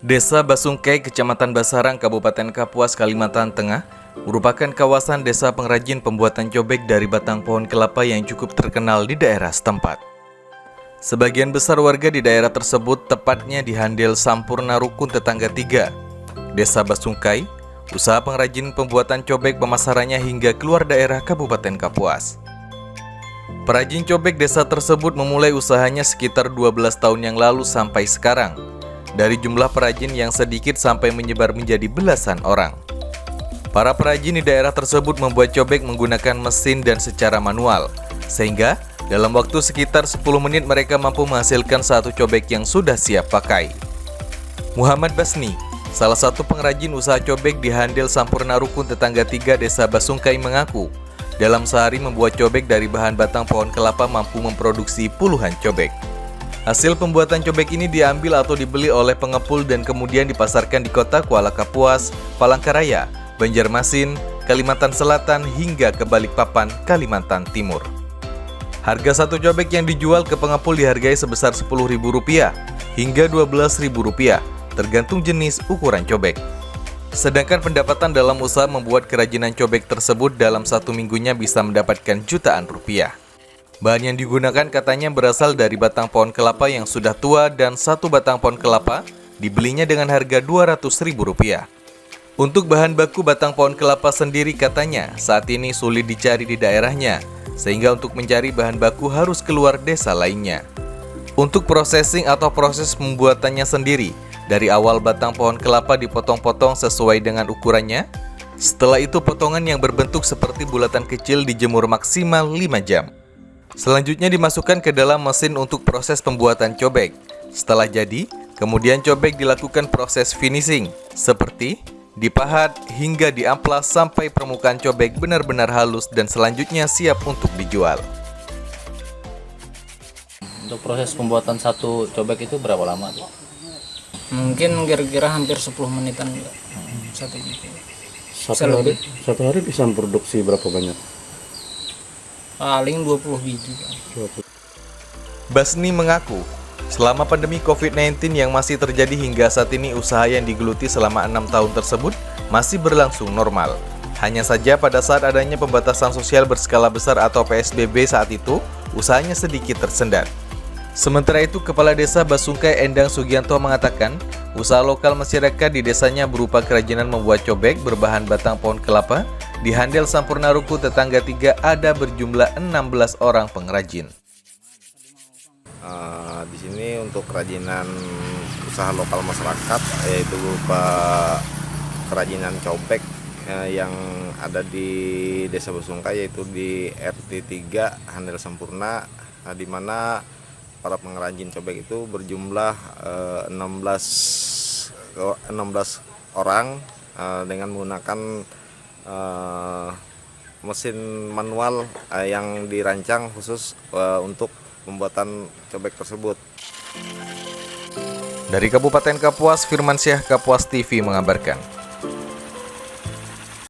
Desa Basungkai, Kecamatan Basarang, Kabupaten Kapuas, Kalimantan Tengah, merupakan kawasan desa pengrajin pembuatan cobek dari batang pohon kelapa yang cukup terkenal di daerah setempat. Sebagian besar warga di daerah tersebut, tepatnya di Handel Sampurna Rukun Tetangga 3, Desa Basungkai, usaha pengrajin pembuatan cobek pemasarannya hingga keluar daerah Kabupaten Kapuas. Perajin cobek desa tersebut memulai usahanya sekitar 12 tahun yang lalu sampai sekarang. Dari jumlah perajin yang sedikit sampai menyebar menjadi belasan orang. Para perajin di daerah tersebut membuat cobek menggunakan mesin dan secara manual, sehingga dalam waktu sekitar 10 menit mereka mampu menghasilkan satu cobek yang sudah siap pakai. Muhammad Basni, salah satu pengrajin usaha cobek di Handel Sampurna Rukun Tetangga 3 Desa Basungkai mengaku, dalam sehari membuat cobek dari bahan batang pohon kelapa mampu memproduksi puluhan cobek. Hasil pembuatan cobek ini diambil atau dibeli oleh pengepul dan kemudian dipasarkan di kota Kuala Kapuas, Palangkaraya, Banjarmasin, Kalimantan Selatan hingga ke Balikpapan, Kalimantan Timur. Harga satu cobek yang dijual ke pengepul dihargai sebesar Rp10.000 hingga Rp12.000, tergantung jenis ukuran cobek. Sedangkan pendapatan dalam usaha membuat kerajinan cobek tersebut dalam satu minggunya bisa mendapatkan jutaan rupiah. Bahan yang digunakan katanya berasal dari batang pohon kelapa yang sudah tua dan satu batang pohon kelapa dibelinya dengan harga Rp200.000. Untuk bahan baku batang pohon kelapa sendiri katanya saat ini sulit dicari di daerahnya, sehingga untuk mencari bahan baku harus keluar desa lainnya. Untuk processing atau proses pembuatannya sendiri, dari awal batang pohon kelapa dipotong-potong sesuai dengan ukurannya. Setelah itu potongan yang berbentuk seperti bulatan kecil dijemur maksimal 5 jam. Selanjutnya dimasukkan ke dalam mesin untuk proses pembuatan cobek. Setelah jadi, kemudian cobek dilakukan proses finishing, seperti dipahat hingga diamplas sampai permukaan cobek benar-benar halus dan selanjutnya siap untuk dijual. Untuk proses pembuatan satu cobek itu berapa lama? Mungkin kira-kira hampir 10 menitan satu biji. Satu hari bisa produksi berapa banyak? Paling 20 biji. Basni mengaku, selama pandemi COVID-19 yang masih terjadi hingga saat ini, usaha yang digeluti selama 6 tahun tersebut masih berlangsung normal. Hanya saja pada saat adanya pembatasan sosial berskala besar atau PSBB saat itu, usahanya sedikit tersendat. Sementara itu, Kepala Desa Basungkai Endang Sugianto mengatakan, usaha lokal masyarakat di desanya berupa kerajinan membuat cobek berbahan batang pohon kelapa. Di Handel Sampurna Rukun Tetangga 3 ada berjumlah 16 orang pengrajin. Di sini untuk kerajinan usaha lokal masyarakat yaitu berupa kerajinan cobek yang ada di Desa Basungkai, yaitu di RT 3 Handel Sampurna, di mana para pengrajin cobek itu berjumlah 16 orang dengan menggunakan mesin manual yang dirancang khusus untuk pembuatan cobek tersebut. Dari Kabupaten Kapuas, Firmansyah, Kapuas TV mengabarkan.